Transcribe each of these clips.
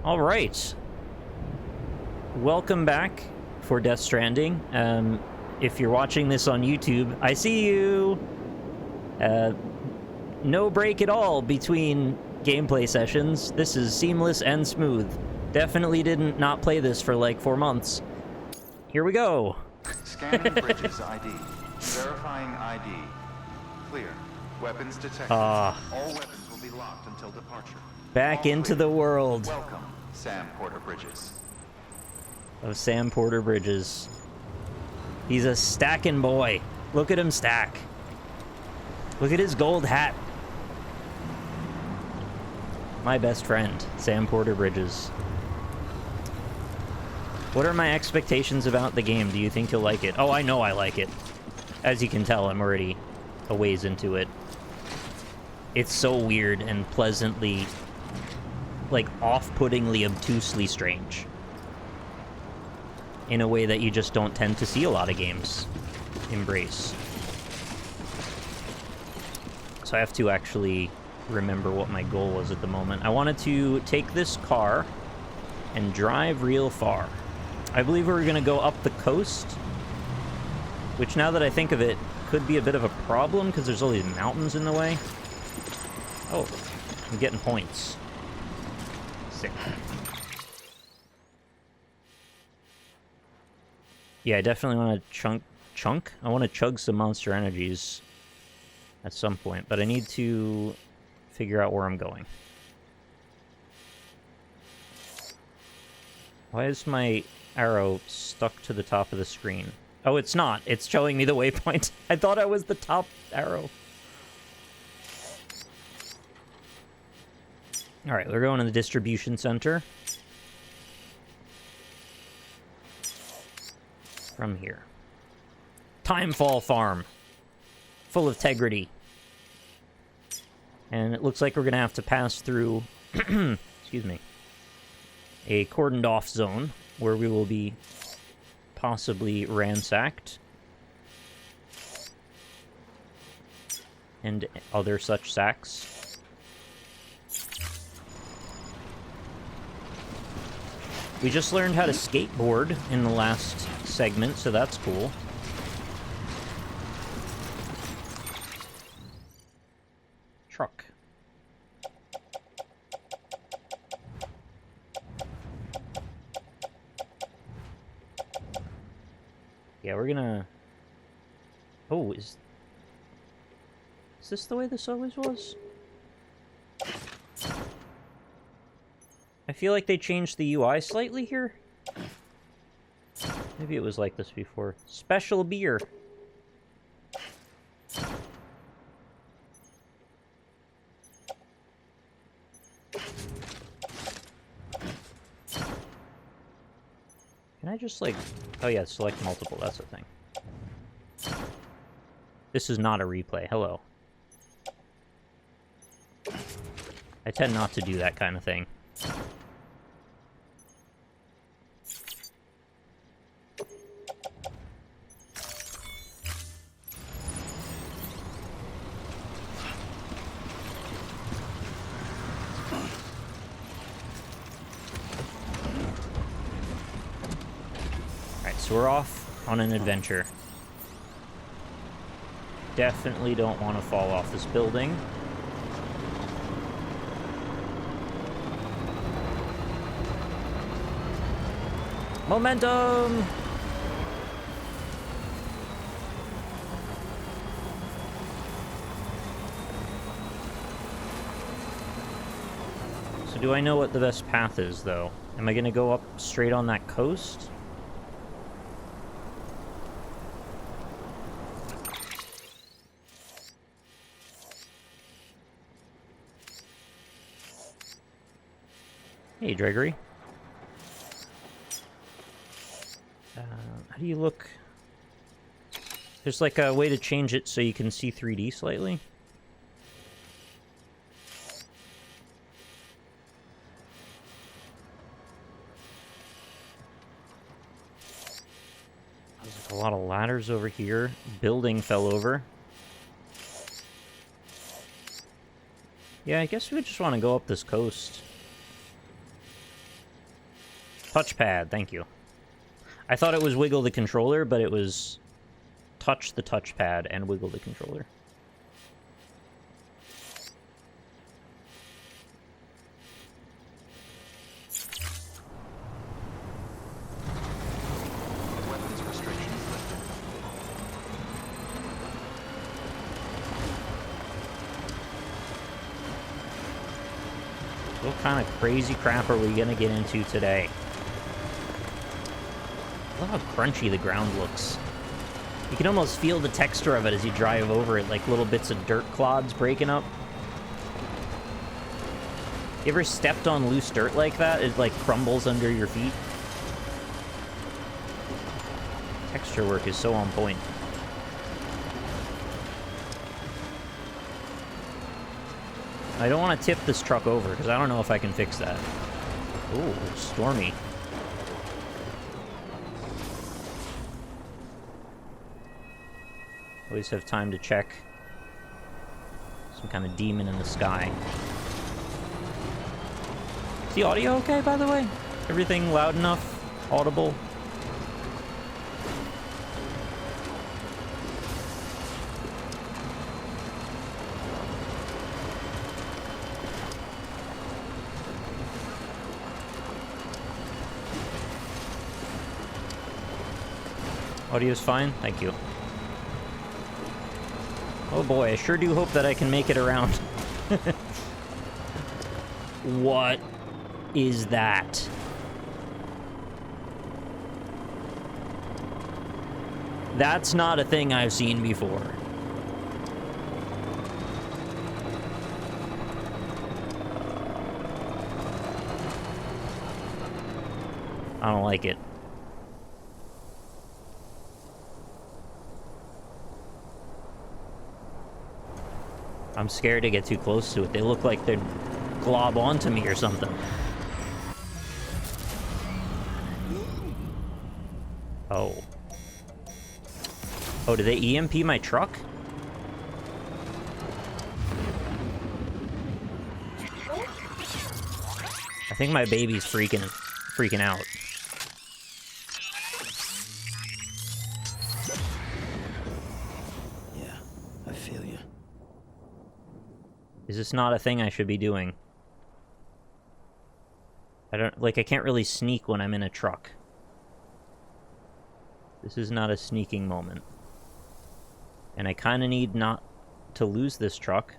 All right. Welcome back for Death Stranding. If you're watching this on YouTube, I see you. No break at all between gameplay sessions. This is seamless and smooth. Definitely didn't not play this for like 4 months. Here we go. Scanning bridges ID. Verifying ID. Clear. Weapons detected. All weapons will be locked until departure. Back into the world Welcome, Sam Porter Bridges. of Sam Porter Bridges. He's a stacking boy. Look at him stack. Look at his gold hat. My best friend, Sam Porter Bridges. What are my expectations about the game? Do you think you'll like it? Oh, I know I like it. As you can tell, I'm already a ways into it. It's so weird and pleasantly, like, off-puttingly, obtusely strange. In a way that you just don't tend to see a lot of games embrace. So I have to actually remember what my goal was at the moment. I wanted to take this car and drive real far. I believe we were going to go up the coast, which now that I think of it, could be a bit of a problem because there's all these mountains in the way. Oh, I'm getting points. Sick. Yeah, I definitely want to chunk? I want to chug some monster energies at some point, but I need to figure out where I'm going. Why is my arrow stuck to the top of the screen? Oh, it's not. It's showing me the waypoint. I thought I was the top arrow. All right, we're going to the distribution center. From here. Timefall Farm. Full of integrity. And it looks like we're going to have to pass through, excuse me, a cordoned off zone where we will be possibly ransacked. And other such sacks. We just learned how to skateboard in the last segment, so that's cool. Truck. Yeah, we're gonna... Oh, is this the way this always was? I feel like they changed the UI slightly here. Maybe it was like this before. Special beer. Can I just, like... Oh, yeah, select multiple. That's the thing. This is not a replay. Hello. I tend not to do that kind of thing. So we're off on an adventure. Definitely don't want to fall off this building. Momentum! So do I know what the best path is, though? Am I going to go up straight on that coast? Hey, Gregory. How do you look? There's like a way to change it so you can see 3D slightly. There's like a lot of ladders over here. Building fell over. Yeah, I guess we just want to go up this coast. Touchpad, thank you. I thought it was wiggle the controller, but it was touch the touchpad and wiggle the controller. Weapons restrictions lifted. What kind of crazy crap are we gonna get into today? Look how crunchy the ground looks. You can almost feel the texture of it as you drive over it, like little bits of dirt clods breaking up. You ever stepped on loose dirt like that? It like crumbles under your feet. Texture work is so on point. I don't want to tip this truck over, because I don't know if I can fix that. Ooh, stormy. Always have time to check. Some kind of demon in the sky. Is the audio okay, by the way? Everything loud enough? Audible? Audio's fine? Thank you. Oh boy, I sure do hope that I can make it around. What is that? That's not a thing I've seen before. I don't like it. I'm scared to get too close to it. They look like they'd glob onto me or something. Oh. Oh, did they EMP my truck? I think my baby's freaking out. Yeah, I feel you. Is this not a thing I should be doing? I can't really sneak when I'm in a truck. This is not a sneaking moment. And I kind of need not to lose this truck.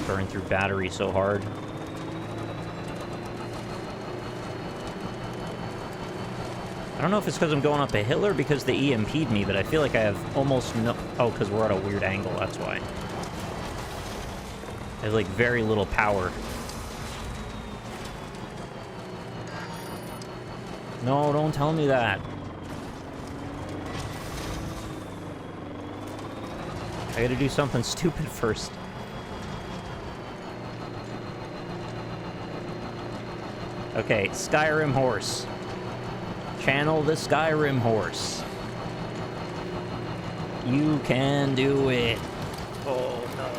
Burn through battery so hard. I don't know if it's because I'm going up a hill or because they EMP'd me, but I feel like I have almost no... Oh, because we're at a weird angle, that's why. I have, like, very little power. No, don't tell me that. I gotta do something stupid first. Okay, Skyrim horse. Channel the Skyrim horse. You can do it. Oh no.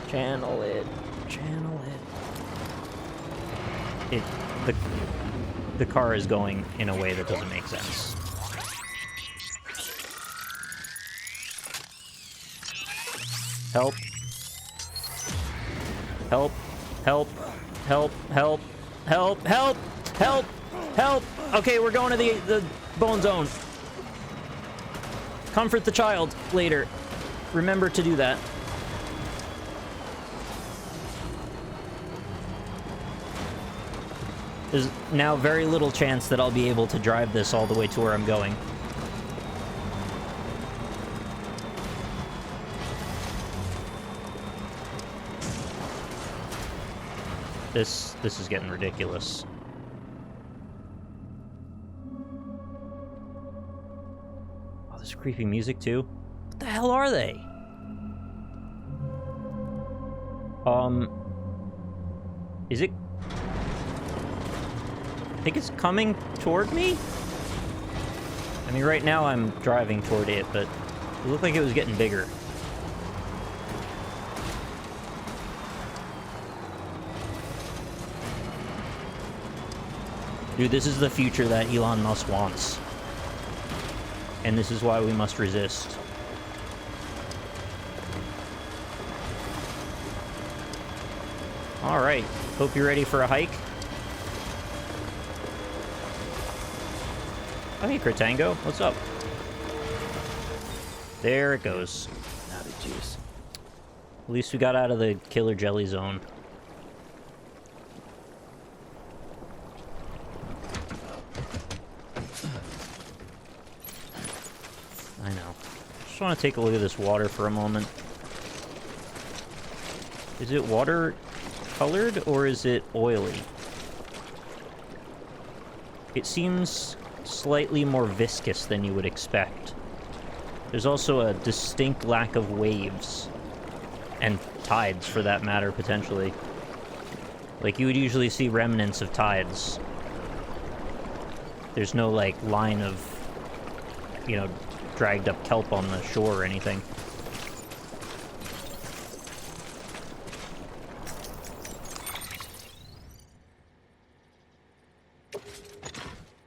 Channel it. Channel it. The car is going in a way that doesn't make sense. Help. Help. Help. Help. Help. Help. Help. Help. Help! Okay, we're going to the bone zone. Comfort the child later. Remember to do that. There's now very little chance that I'll be able to drive this all the way to where I'm going. This is getting ridiculous. Creepy music too. What the hell are they? Is it? I think it's coming toward me. I mean, right now I'm driving toward it, but It looked like it was getting bigger. Dude, this is the future that Elon Musk wants. And this is why we must resist. Alright, hope you're ready for a hike. Oh, hey, Kratango, what's up? There it goes. Now the juice. At least we got out of the killer jelly zone. I know. Just want to take a look at this water for a moment. Is it water colored or is it oily? It seems slightly more viscous than you would expect. There's also a distinct lack of waves. And tides, for that matter, potentially. Like, you would usually see remnants of tides. There's no, like, line of, you know, dragged up kelp on the shore or anything.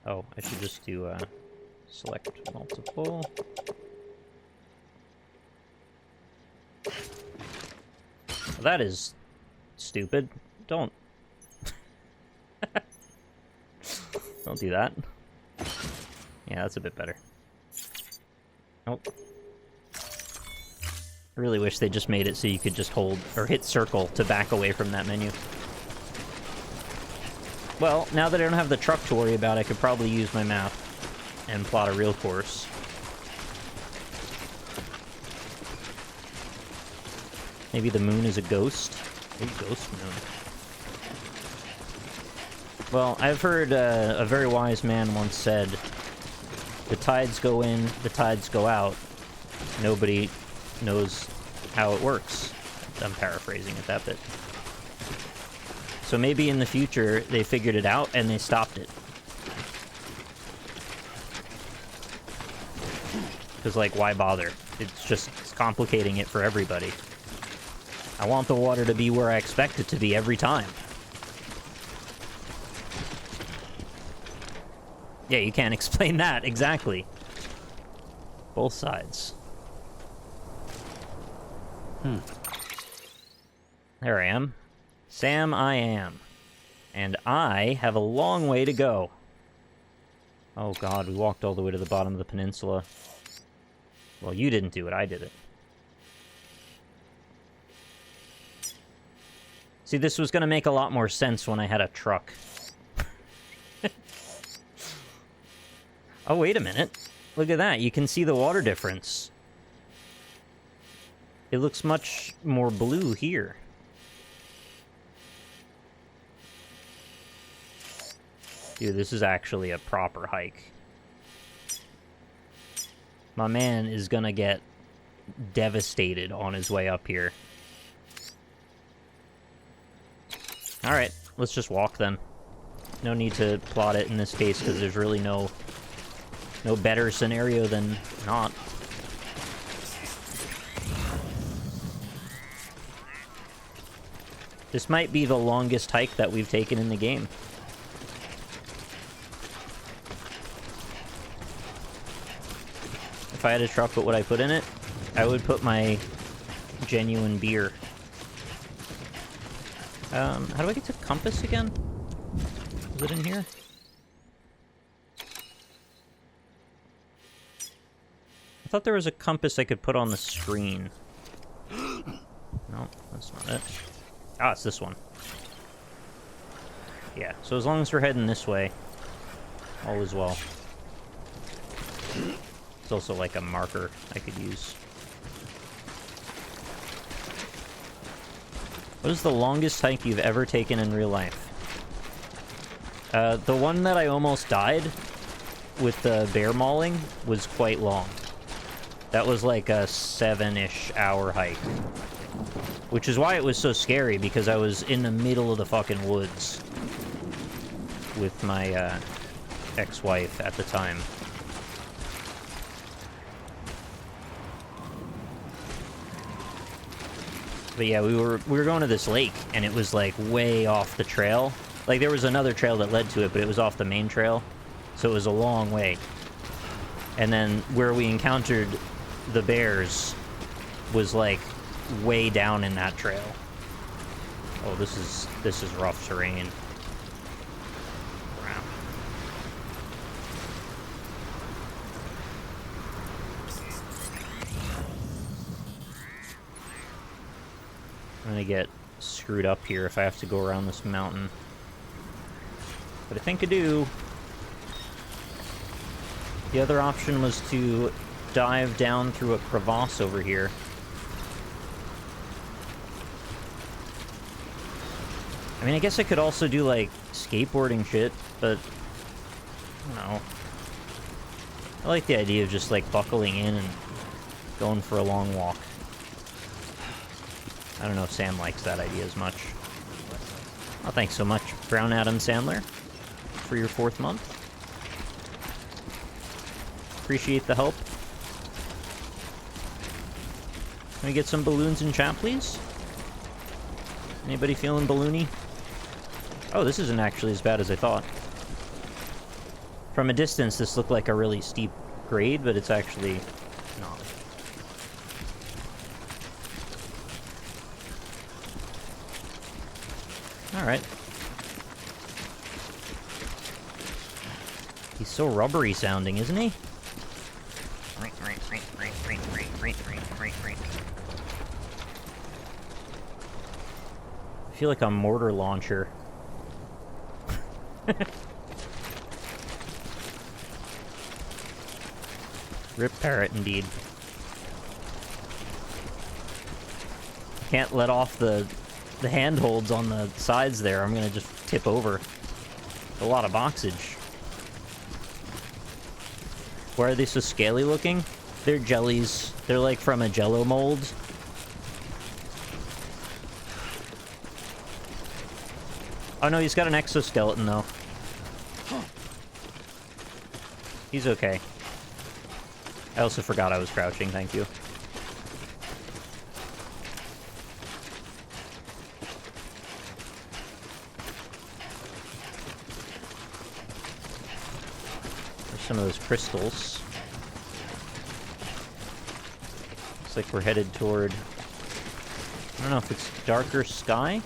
Oh, I should just do, select multiple. Well, that is stupid. Don't. Don't do that. Yeah, that's a bit better. Nope. I really wish they just made it so you could just hold or hit circle to back away from that menu. Well, now that I don't have the truck to worry about, I could probably use my map and plot a real course. Maybe the moon is a ghost? A ghost moon. Well, I've heard a very wise man once said, the tides go in, the tides go out. Nobody knows how it works. I'm paraphrasing it that bit. So maybe in the future, they figured it out and they stopped it. Because, like, why bother? It's complicating it for everybody. I want the water to be where I expect it to be every time. Yeah, you can't explain that, exactly. Both sides. There I am. Sam, I am. And I have a long way to go. Oh god, we walked all the way to the bottom of the peninsula. Well, you didn't do it, I did it. See, this was gonna make a lot more sense when I had a truck. Oh, wait a minute. Look at that, you can see the water difference. It looks much more blue here. Dude, this is actually a proper hike. My man is gonna get devastated on his way up here. Alright, let's just walk then. No need to plot it in this case, because there's really no better scenario than not. This might be the longest hike that we've taken in the game. If I had a truck, what would I put in it? I would put my genuine beer. How do I get to compass again? Is it in here? I thought there was a compass I could put on the screen. No, that's not it. Ah, it's this one. Yeah, so as long as we're heading this way, all is well. It's also like a marker I could use. What is the longest hike you've ever taken in real life? The one that I almost died with the bear mauling was quite long. That was like a 7-ish hour hike. Which is why it was so scary, because I was in the middle of the fucking woods with my ex-wife at the time. But yeah, we were going to this lake, and it was like way off the trail. Like there was another trail that led to it, but it was off the main trail, so it was a long way. And then where we encountered the bears was like way down in that trail. Oh, this is rough terrain. Wow. I'm gonna get screwed up here if I have to go around this mountain. But I think I do. The other option was to dive down through a crevasse over here. I mean, I guess I could also do, like, skateboarding shit, but... I don't know. I like the idea of just, like, buckling in and going for a long walk. I don't know if Sam likes that idea as much. Oh, thanks so much, Brown Adam Sandler, for your 4th month. Appreciate the help. Can we get some balloons in chat, please? Anybody feeling balloony? Oh, this isn't actually as bad as I thought. From a distance, this looked like a really steep grade, but it's actually not. Alright. He's so rubbery sounding, isn't he? I feel like a mortar launcher. Rip parrot, indeed. Can't let off the handholds on the sides there. I'm gonna just tip over. A lot of boxage. Why are they so scaly looking? They're jellies. They're like from a jello mold. Oh no, he's got an exoskeleton though. He's okay. I also forgot I was crouching, thank you. There's some of those crystals. Looks like we're headed toward... I don't know if it's darker sky?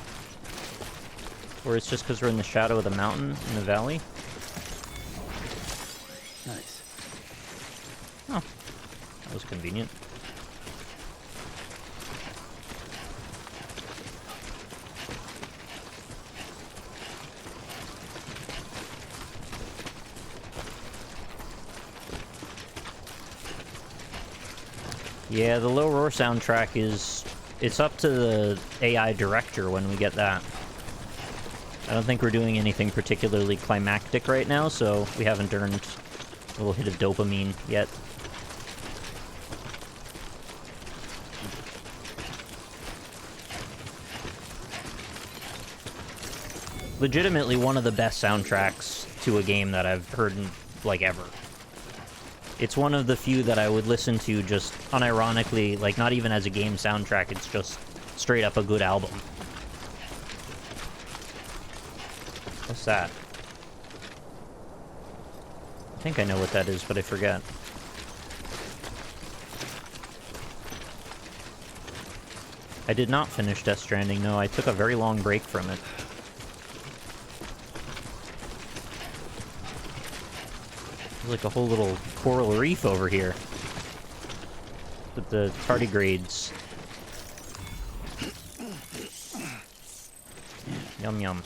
Or it's just because we're in the shadow of the mountain in the valley. Nice. Oh, that was convenient. Yeah, the low roar soundtrack is... It's up to the AI director when we get that. I don't think we're doing anything particularly climactic right now, so we haven't earned a little hit of dopamine yet. Legitimately one of the best soundtracks to a game that I've heard in, like, ever. It's one of the few that I would listen to just unironically, like, not even as a game soundtrack, it's just straight up a good album. What's that? I think I know what that is, but I forget. I did not finish Death Stranding, no. I took a very long break from it. There's like a whole little coral reef over here. With the tardigrades. Yum yum.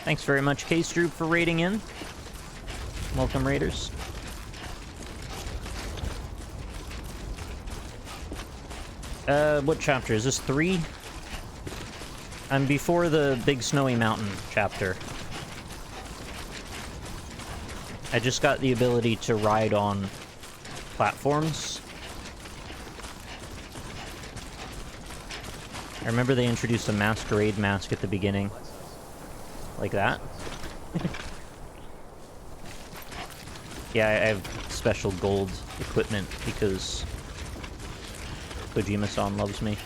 Thanks very much, K-Stroop, for raiding in. Welcome, raiders. What chapter? Is this 3? I'm before the Big Snowy Mountain chapter. I just got the ability to ride on platforms. I remember they introduced a masquerade mask at the beginning. Like that. Yeah, I have special gold equipment because Kojima-san loves me.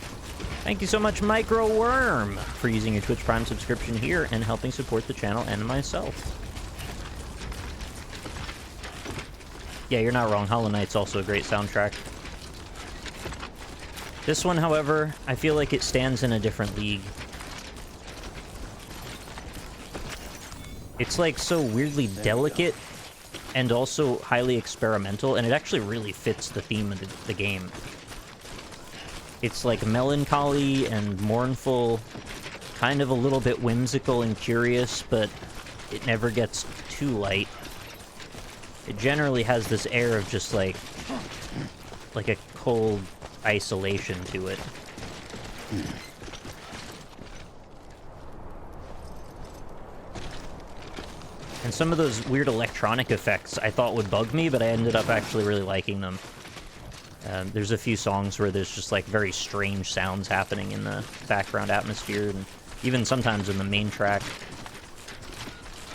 Thank you so much, Micro Worm, for using your Twitch Prime subscription here and helping support the channel and myself. Yeah, you're not wrong. Hollow Knight's also a great soundtrack. This one, however, I feel like it stands in a different league. It's like so weirdly delicate and also highly experimental, and it actually really fits the theme of the game. It's like melancholy and mournful, kind of a little bit whimsical and curious, but it never gets too light. It generally has this air of just like a cold isolation to it. And some of those weird electronic effects I thought would bug me, but I ended up actually really liking them. There's a few songs where there's just like very strange sounds happening in the background atmosphere, and even sometimes in the main track.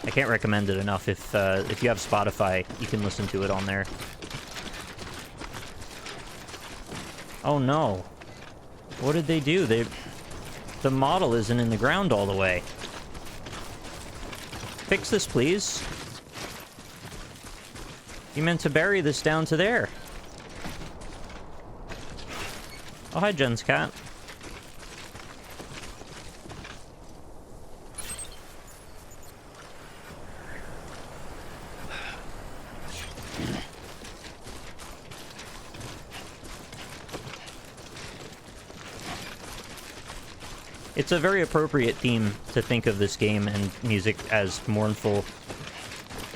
I can't recommend it enough. If you have Spotify, you can listen to it on there. Oh no. What did they do? The model isn't in the ground all the way. Fix this, please. You meant to bury this down to there. Oh, hi, Jen's cat. It's a very appropriate theme to think of this game and music as mournful,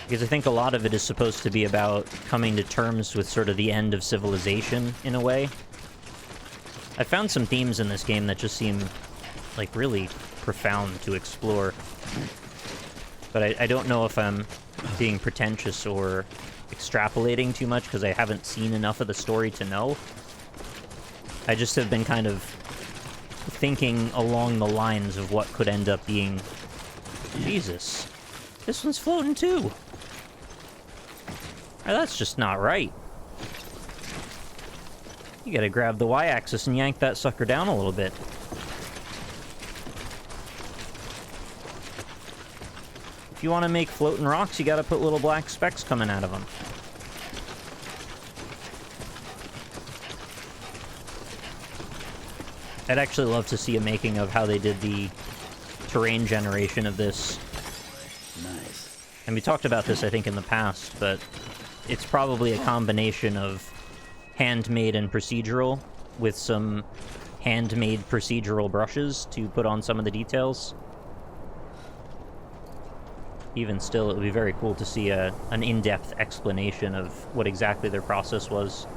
because I think a lot of it is supposed to be about coming to terms with sort of the end of civilization, in a way. I found some themes in this game that just seem, like, really profound to explore. But I don't know if I'm being pretentious or extrapolating too much, because I haven't seen enough of the story to know. I just have been kind of thinking along the lines of what could end up being... Jesus. This one's floating too. That's just not right. You gotta grab the Y-axis and yank that sucker down a little bit. If you want to make floating rocks, you gotta put little black specks coming out of them. I'd actually love to see a making of how they did the terrain generation of this. Nice. And we talked about this, I think, in the past, but it's probably a combination of handmade and procedural, with some handmade procedural brushes to put on some of the details. Even still, it would be very cool to see an in-depth explanation of what exactly their process was.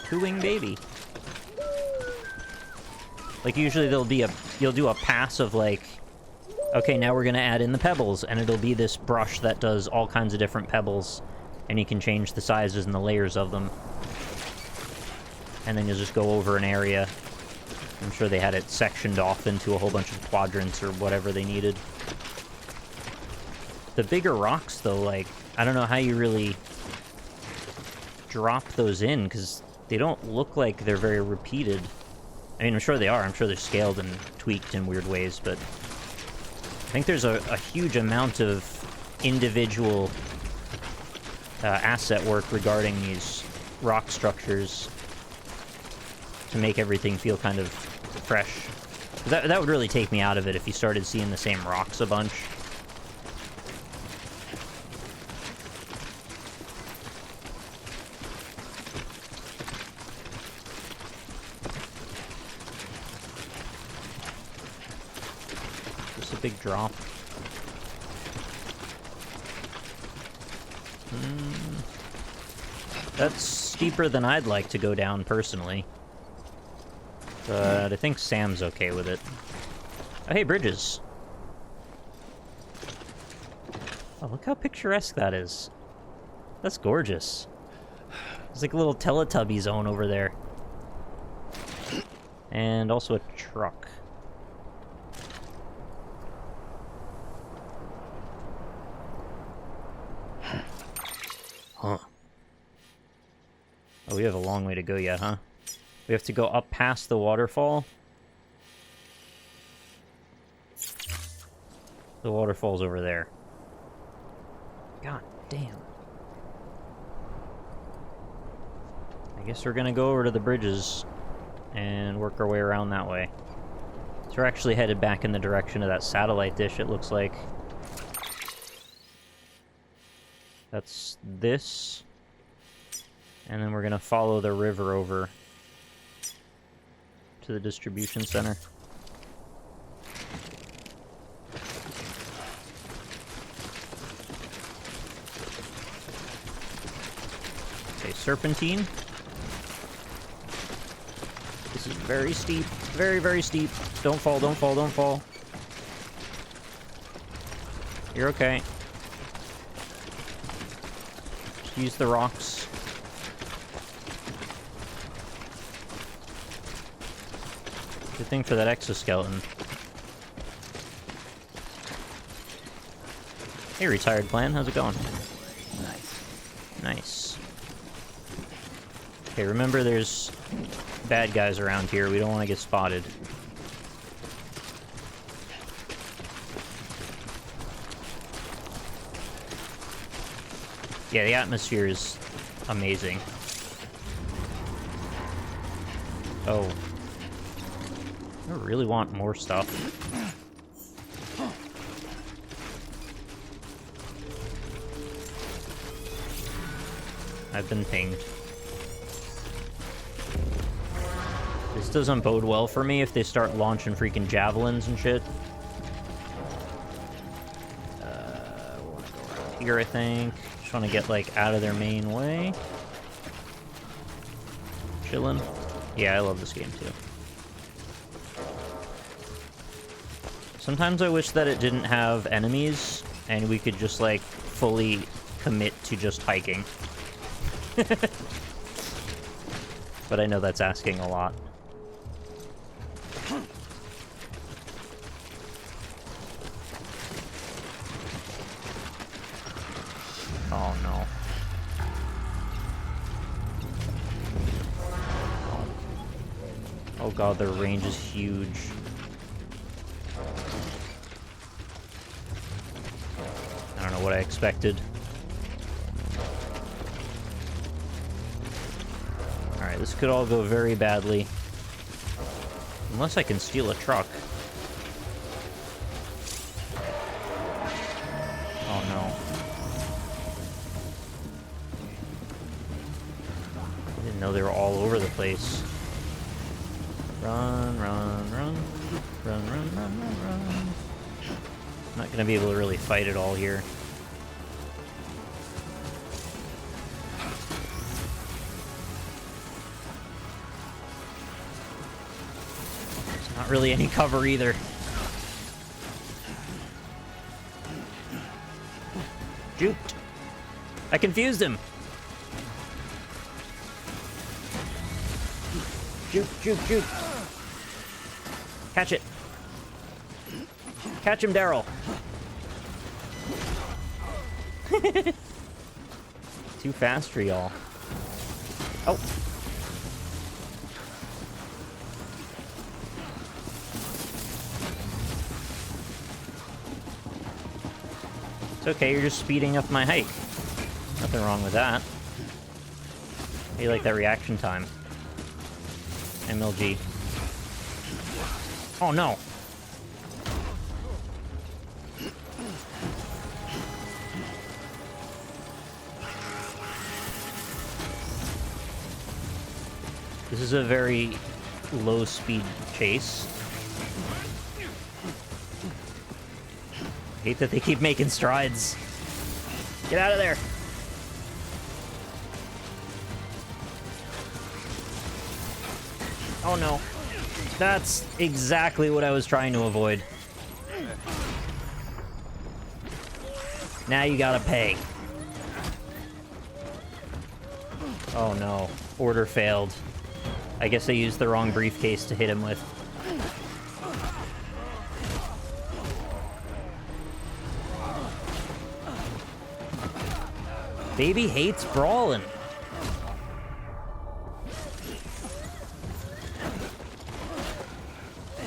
Cooing baby. Like, usually you'll do a pass of, like, okay, now we're gonna add in the pebbles, and it'll be this brush that does all kinds of different pebbles, and you can change the sizes and the layers of them. And then you'll just go over an area. I'm sure they had it sectioned off into a whole bunch of quadrants or whatever they needed. The bigger rocks, though, like, I don't know how you really drop those in, because they don't look like they're very repeated. I mean, I'm sure they are. I'm sure they're scaled and tweaked in weird ways, but I think there's a huge amount of individual asset work regarding these rock structures to make everything feel kind of fresh. That would really take me out of it if you started seeing the same rocks a bunch. Just a big drop. That's steeper than I'd like to go down, personally. But I think Sam's okay with it. Oh, hey, bridges. Oh, look how picturesque that is. That's gorgeous. It's like a little Teletubby zone over there. And also a truck. Huh. Oh, we have a long way to go yet, huh? We have to go up past the waterfall. The waterfall's over there. God damn. I guess we're gonna go over to the bridges and work our way around that way. So we're actually headed back in the direction of that satellite dish, it looks like. That's this. And then we're gonna follow the river over to the distribution center. Okay, serpentine. This is very steep. Very, very steep. Don't fall, don't fall, don't fall. You're okay. Just use the rocks. Good thing for that exoskeleton. Hey, retired plan. How's it going? Nice. Nice. Okay, remember there's bad guys around here. We don't want to get spotted. Yeah, the atmosphere is amazing. Oh. I really want more stuff. I've been pinged. This doesn't bode well for me if they start launching freaking javelins and shit. We'll wanna go around here, I think. Just want to get, like, out of their main way. Chillin'. Yeah, I love this game, too. Sometimes I wish that it didn't have enemies, and we could just, like, fully commit to just hiking. But I know that's asking a lot. Oh, no. Oh god, their range is huge. I don't know what I expected. Alright, this could all go very badly. Unless I can steal a truck. Oh no. I didn't know they were all over the place. Run, run, run. Run, run, run, run, run. I'm not gonna be able to really fight it all here. There's not really any cover either. Juked. I confused him. Juke, juke, juke. Catch it. Catch him, Daryl. Too fast for y'all. Oh. It's okay, you're just speeding up my hike. Nothing wrong with that. You like that reaction time. MLG. Oh no. This is a very low speed chase. I hate that they keep making strides. Get out of there. Oh no. That's exactly what I was trying to avoid. Now you gotta pay. Oh no. Order failed. I guess I used the wrong briefcase to hit him with. Baby hates brawling.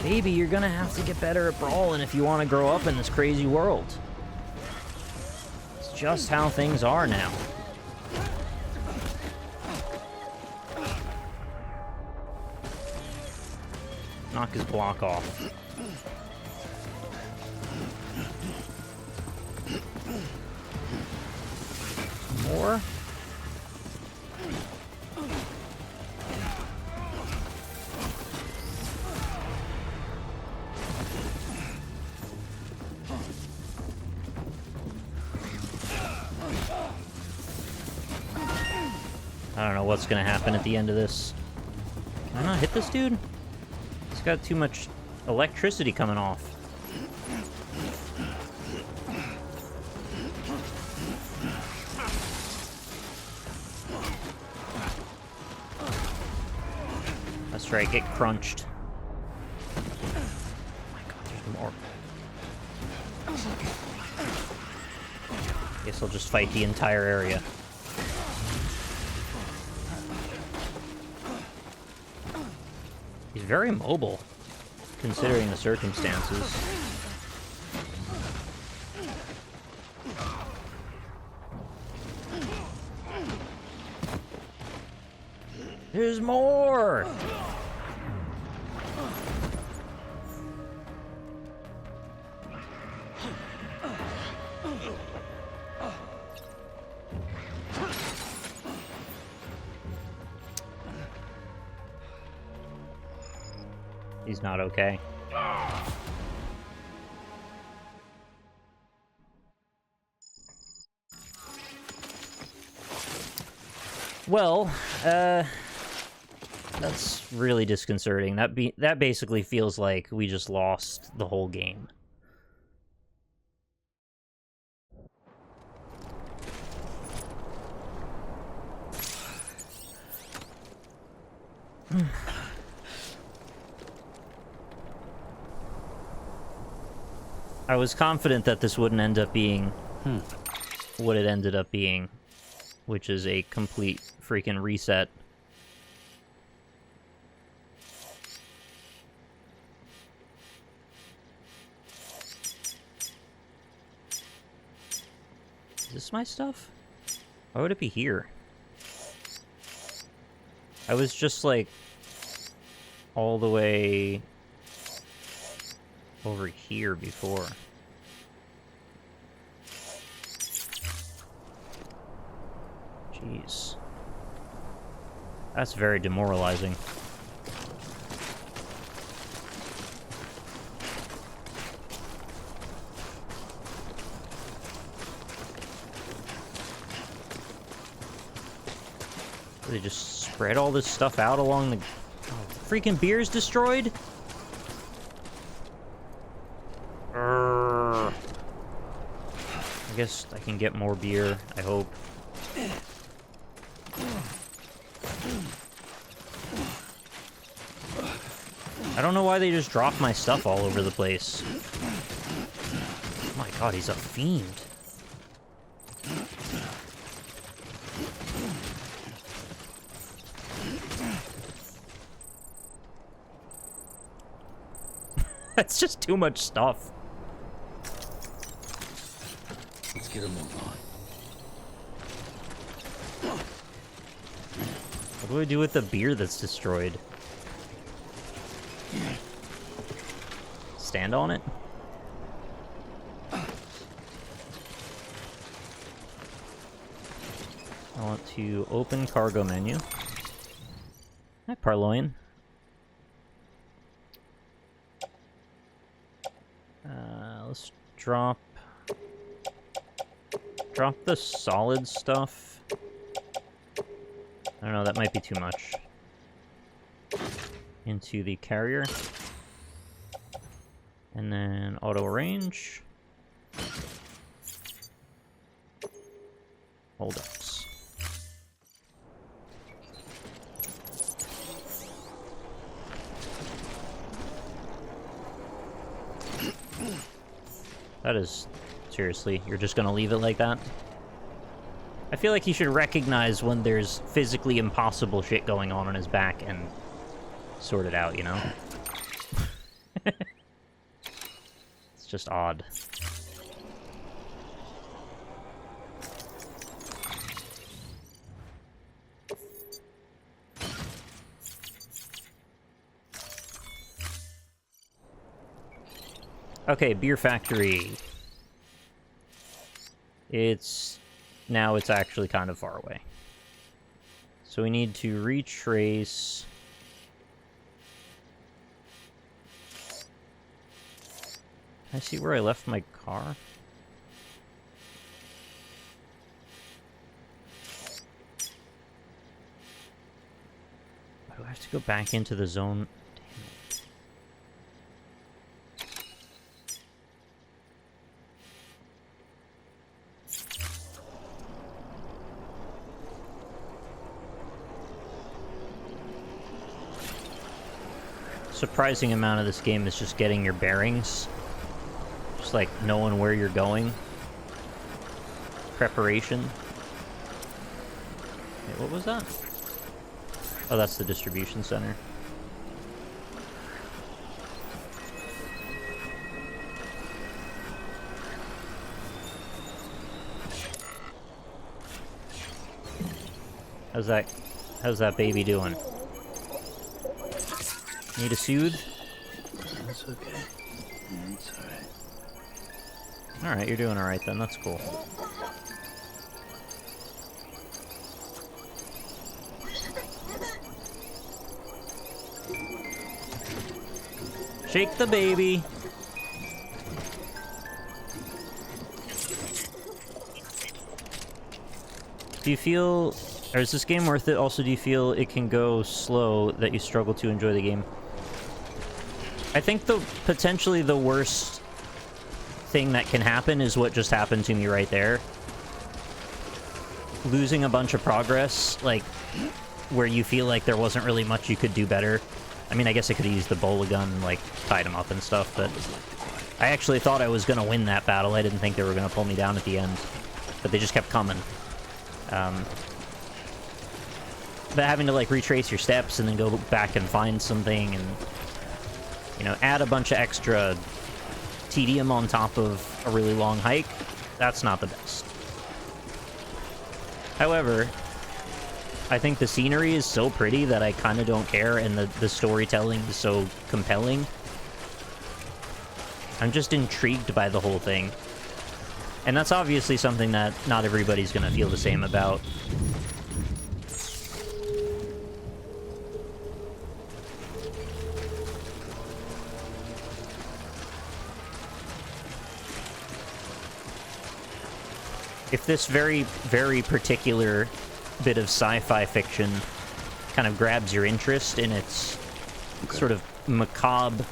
Baby, you're gonna have to get better at brawling if you want to grow up in this crazy world. It's just how things are now. Knock his block off. More? I don't know what's gonna happen at the end of this. Can I not hit this dude? He's got too much electricity coming off. That's right, get crunched. Oh my god, there's more. Guess I'll just fight the entire area. He's very mobile, considering the circumstances. There's more! He's not okay. Well, that's really disconcerting. That basically feels like we just lost the whole game. I was confident that this wouldn't end up being what it ended up being, which is a complete freaking reset. Is this my stuff? Why would it be here? I was just like all the way over here before. Jeez. That's very demoralizing. They just spread all this stuff out along the... Oh, freaking beer's destroyed? I guess I can get more beer, I hope. I don't know why they just dropped my stuff all over the place. Oh my god, he's a fiend. That's just too much stuff. Let's get a move on. What do I do with the beer that's destroyed? Stand on it? I want to open cargo menu. Hi, Parloin. Let's drop the solid stuff. I don't know, that might be too much. Into the carrier. And then auto arrange. Hold ups. That is... Seriously, you're just gonna leave it like that? I feel like he should recognize when there's physically impossible shit going on his back and sort it out, you know? It's just odd. Okay, beer factory. Now it's actually kind of far away. So we need to retrace... Can I see where I left my car? Do I have to go back into the zone? Surprising amount of this game is just getting your bearings. Just like knowing where you're going. Preparation. Wait, what was that? Oh, that's the distribution center. How's that baby doing? Need a soothe? That's okay. It's alright. Alright, you're doing alright then, that's cool. Shake the baby! Do you feel... Or is this game worth it? Also, do you feel it can go slow that you struggle to enjoy the game? I think potentially the worst thing that can happen is what just happened to me right there. Losing a bunch of progress, like, where you feel like there wasn't really much you could do better. I mean, I guess I could have used the bola gun and, like, tied him up and stuff, but I actually thought I was going to win that battle. I didn't think they were going to pull me down at the end, but they just kept coming. But having to, like, retrace your steps and then go back and find something and, you know, add a bunch of extra tedium on top of a really long hike, that's not the best. However, I think the scenery is so pretty that I kind of don't care, and the storytelling is so compelling. I'm just intrigued by the whole thing. And that's obviously something that not everybody's going to feel the same about. If this very, very particular bit of sci-fi fiction kind of grabs your interest in its sort of macabre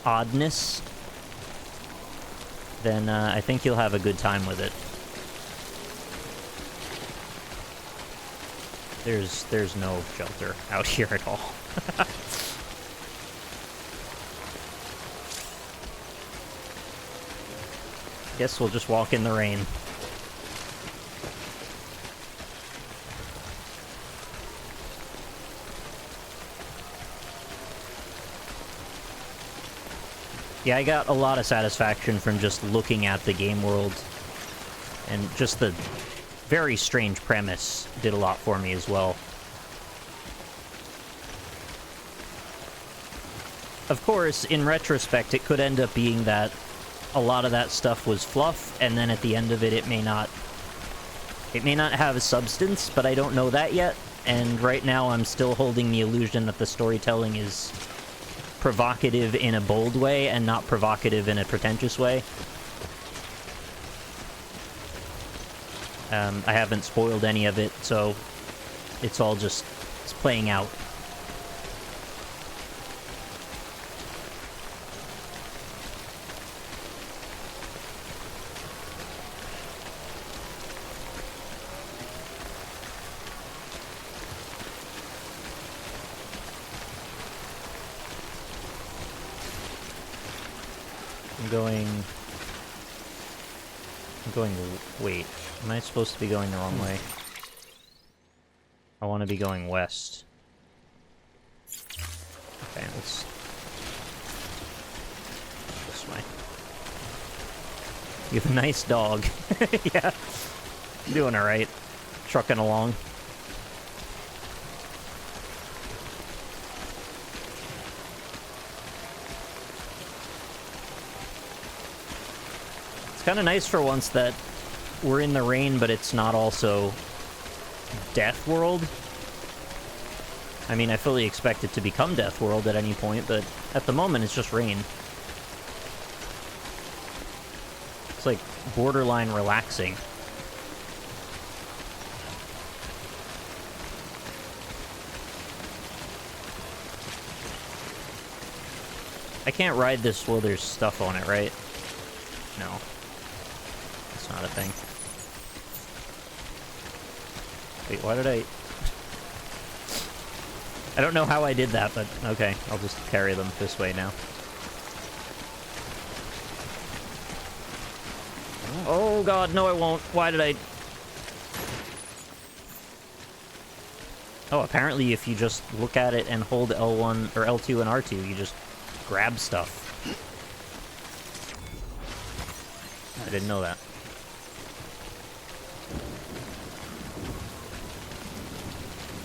oddness, then I think you'll have a good time with it. There's no shelter out here at all. Guess we'll just walk in the rain. Yeah, I got a lot of satisfaction from just looking at the game world, and just the very strange premise did a lot for me as well. Of course, in retrospect, it could end up being that a lot of that stuff was fluff, and then at the end of it, it may not have a substance, but I don't know that yet, and right now I'm still holding the illusion that the storytelling is provocative in a bold way and not provocative in a pretentious way. I haven't spoiled any of it, so it's all just playing out. Going I'm going... Wait. Am I supposed to be going the wrong way? I want to be going west. Okay, let's... this way. You have a nice dog. Yeah. Doing alright. Trucking along. It's kind of nice for once that we're in the rain, but it's not also Death World. I mean, I fully expect it to become Death World at any point, but at the moment it's just rain. It's like borderline relaxing. I can't ride this while there's stuff on it, right? No. That's not a thing. Wait, why did I don't know how I did that, but okay. I'll just carry them this way now. Oh god, no I won't. Why did I... Oh, apparently if you just look at it and hold L1 or L2 and R2, you just grab stuff. I didn't know that.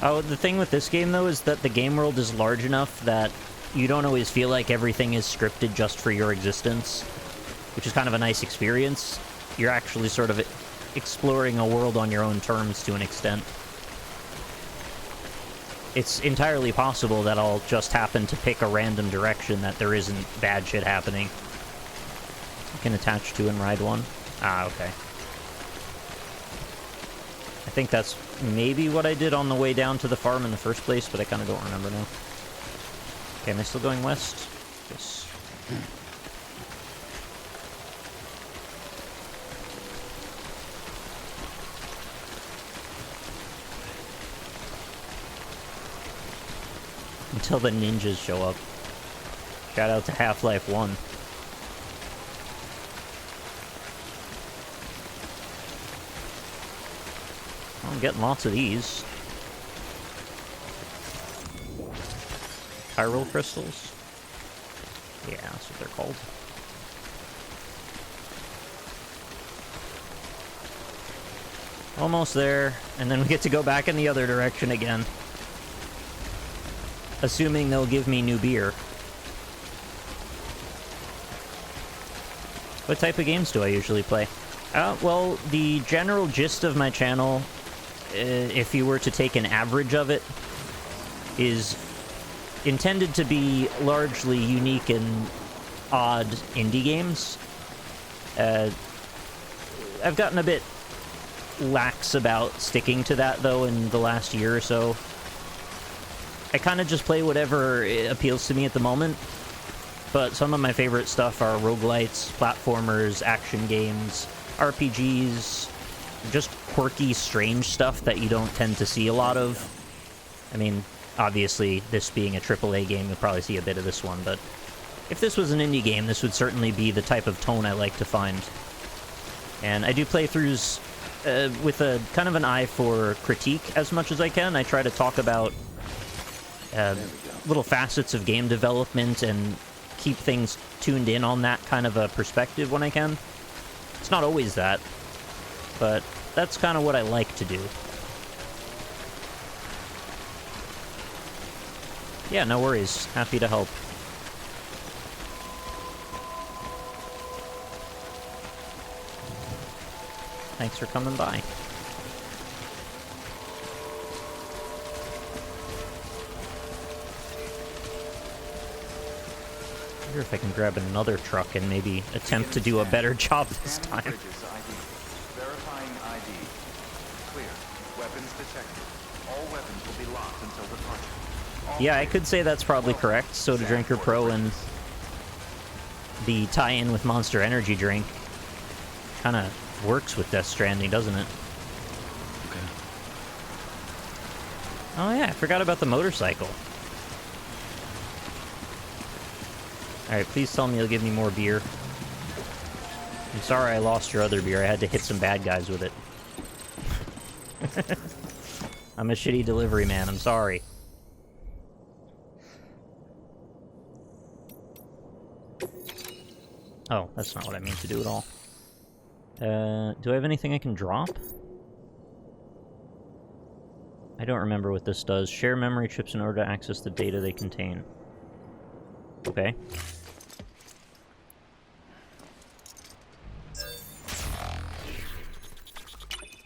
Oh, the thing with this game, though, is that the game world is large enough that you don't always feel like everything is scripted just for your existence, which is kind of a nice experience. You're actually sort of exploring a world on your own terms to an extent. It's entirely possible that I'll just happen to pick a random direction that there isn't bad shit happening. You can attach to and ride one. Ah, okay. I think that's maybe what I did on the way down to the farm in the first place, but I kind of don't remember now. Okay, am I still going west? Yes. Until the ninjas show up. Shout out to Half-Life 1. I'm getting lots of these. Chiral crystals? Yeah, that's what they're called. Almost there, and then we get to go back in the other direction again. Assuming they'll give me new beer. What type of games do I usually play? Well, the general gist of my channel, if you were to take an average of it, is intended to be largely unique and odd indie games. I've gotten a bit lax about sticking to that, though, in the last year or so. I kind of just play whatever appeals to me at the moment, but some of my favorite stuff are roguelites, platformers, action games, RPGs, just quirky, strange stuff that you don't tend to see a lot of. I mean, obviously, this being a AAA game, you'll probably see a bit of this one, but if this was an indie game, this would certainly be the type of tone I like to find. And I do playthroughs with a kind of an eye for critique as much as I can. I try to talk about little facets of game development and keep things tuned in on that kind of a perspective when I can. It's not always that, but that's kind of what I like to do. Yeah, no worries. Happy to help. Thanks for coming by. I wonder if I can grab another truck and maybe attempt to do a better job this time. Verifying ID. Clear. Weapons detected. All weapons will be locked until departure. Yeah, I could say that's probably correct. Soda Drinker Pro and the tie-in with Monster Energy Drink kind of works with Death Stranding, doesn't it? Okay. Oh yeah, I forgot about the motorcycle. Alright, please tell me you'll give me more beer. I'm sorry I lost your other beer. I had to hit some bad guys with it. I'm a shitty delivery man. I'm sorry. Oh, that's not what I mean to do at all. Do I have anything I can drop? I don't remember what this does. Share memory chips in order to access the data they contain. Okay.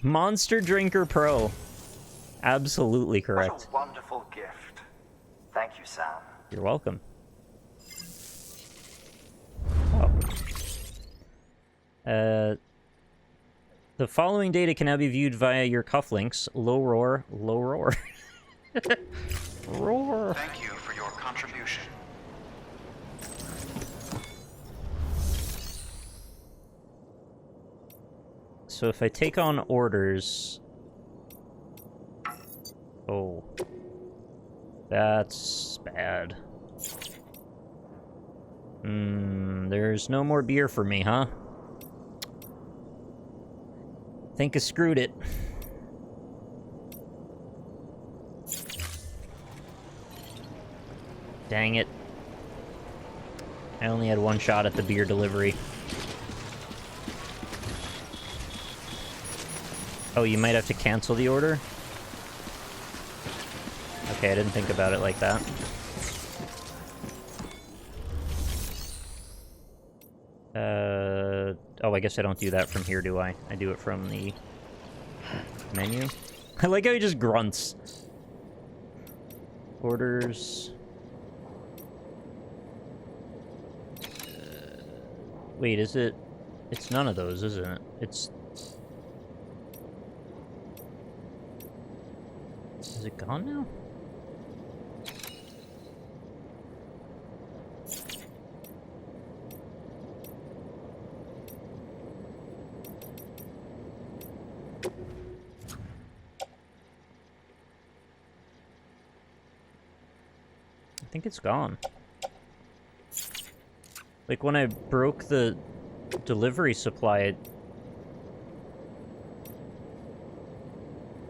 Monster Drinker Pro. Absolutely correct. What a wonderful gift. Thank you, Sam. You're welcome. Oh. The following data can now be viewed via your cufflinks. Low roar, low roar. Roar. Thank you for your contribution. So if I take on orders... Oh. That's bad. There's no more beer for me, huh? Think I screwed it. Dang it. I only had one shot at the beer delivery. Oh, you might have to cancel the order? Okay, I didn't think about it like that. Oh, I guess I don't do that from here, do I? I do it from the menu. I like how he just grunts. Orders. Wait, is it... It's none of those, isn't it? It's... Is it gone now? I think it's gone. Like, when I broke the delivery supply,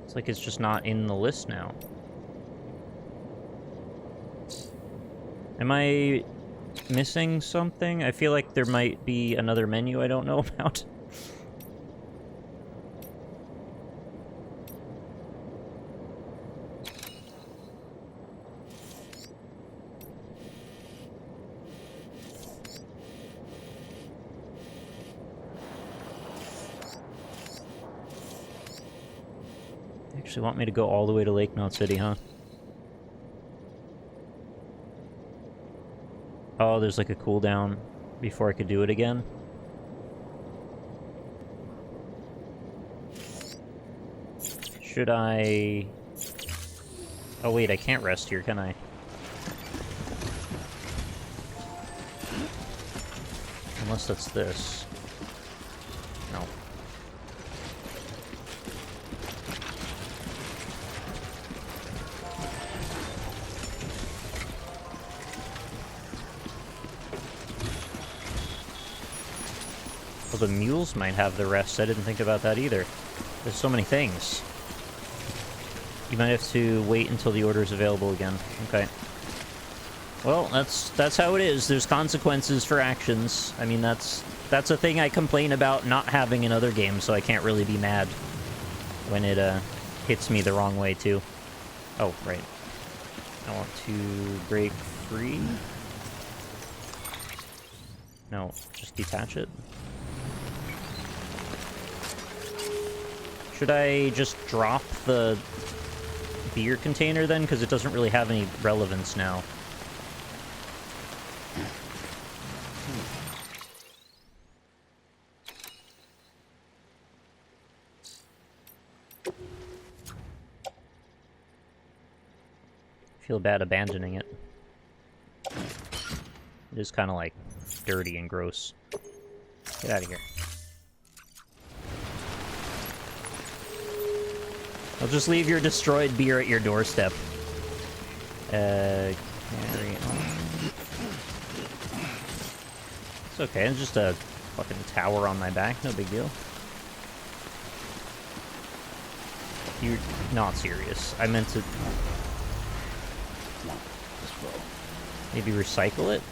it's like it's just not in the list now. Am I missing something? I feel like there might be another menu I don't know about. Actually want me to go all the way to Lake Knot City, huh? Oh, there's like a cooldown before I could do it again. Should I... Oh wait, I can't rest here, can I? Unless that's this. No. Well, the mules might have the rest. I didn't think about that either. There's so many things. You might have to wait until the order is available again. Okay. Well, that's how it is. There's consequences for actions. I mean, that's a thing I complain about not having in other games, so I can't really be mad when it hits me the wrong way too. Oh, right. I want to break free. No, just detach it. Should I just drop the beer container then? Because it doesn't really have any relevance now. Feel bad abandoning it. It is kind of like dirty and gross. Get out of here. I'll just leave your destroyed beer at your doorstep. Carry on. It's okay, it's just a Fucking tower on my back, no big deal. You're not serious. I meant to Come on, just roll. maybe recycle it?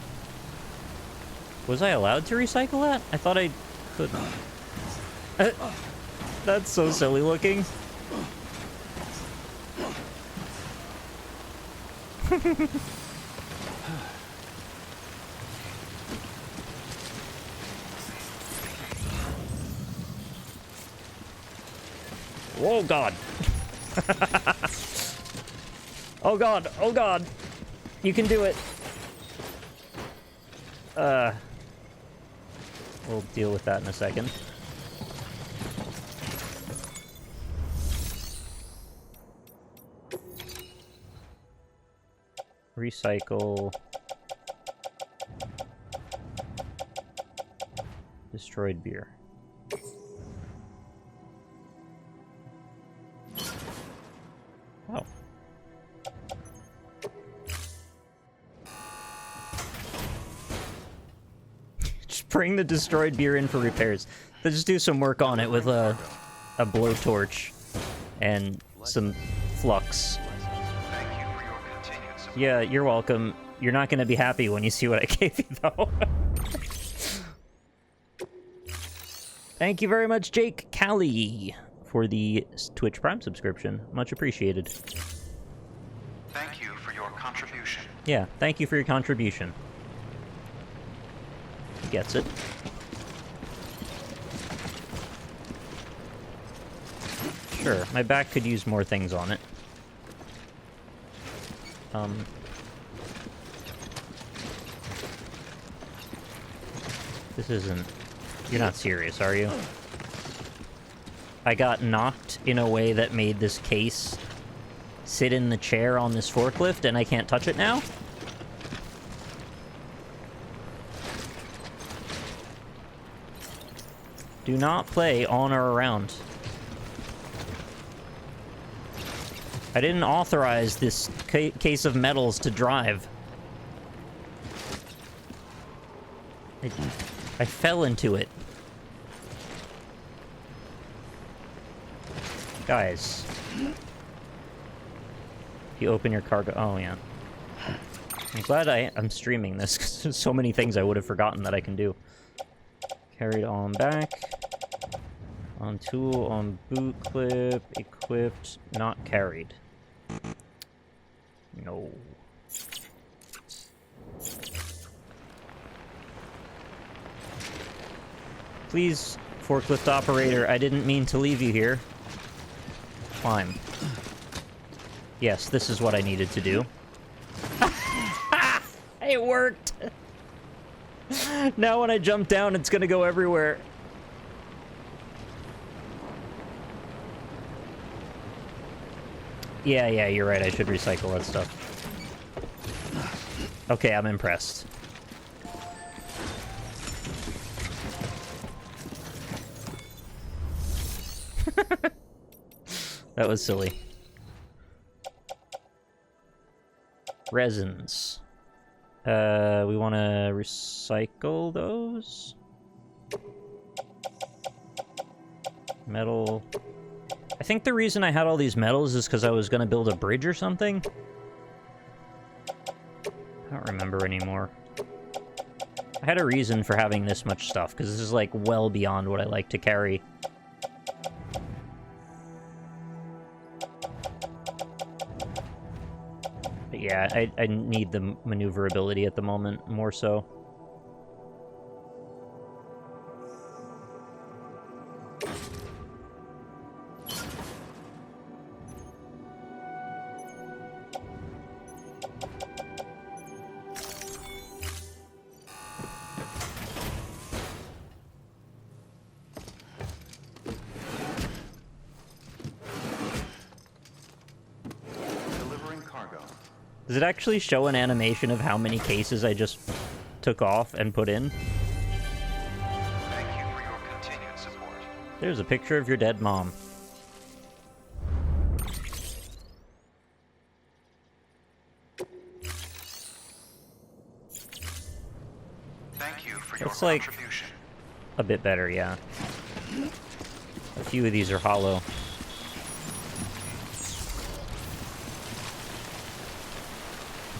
Was I allowed to recycle that? I thought I couldn't. That's so silly looking. Oh god. Oh god, oh god. You can do it. We'll deal with that in a second. Recycle. Destroyed beer. Oh. Just bring the destroyed beer in for repairs. Let's just do some work on it with a blowtorch and some flux. Thank you for your continued support. Yeah, you're welcome. You're not going to be happy when you see what I gave you, though. Thank you very much, Jake Callie, for the Twitch Prime subscription. Much appreciated. Thank you for your contribution. Yeah, thank you for your contribution. He gets it. Sure, my back could use more things on it. This isn't... You're not serious, are you? I got knocked in a way that made this case sit in the chair on this forklift, and I can't touch it now? Do not play on or around. I didn't authorize this case of metals to drive. I fell into it. Guys. You open your cargo... Oh, yeah. I'm glad I'm streaming this, because there's so many things I would have forgotten that I can do. Carried on back. On tool, on boot clip, equipped, not carried. No. Please, forklift operator, I didn't mean to leave you here. Climb. Yes, this is what I needed to do. It worked! Now when I jump down, it's gonna go everywhere. Yeah, you're right. I should recycle that stuff. Okay, I'm impressed. That was silly. Resins. We want to recycle those? Metal... I think the reason I had all these metals is because I was going to build a bridge or something. I don't remember anymore. I had a reason for having this much stuff, because this is, like, well beyond what I like to carry. But yeah, I need the maneuverability at the moment, more so. Does it actually show an animation of how many cases I just took off and put in? Thank you for your continued support. There's a picture of your dead mom. Thank you for your It's like contribution. a bit better, yeah. A few of these are hollow.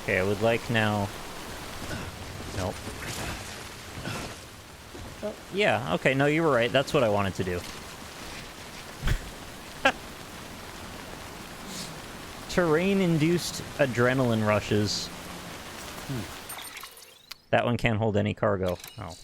Okay, I would like now... Nope. Oh, yeah, okay, no, you were right. That's what I wanted to do. Terrain-induced adrenaline rushes. That one can't hold any cargo. Oh.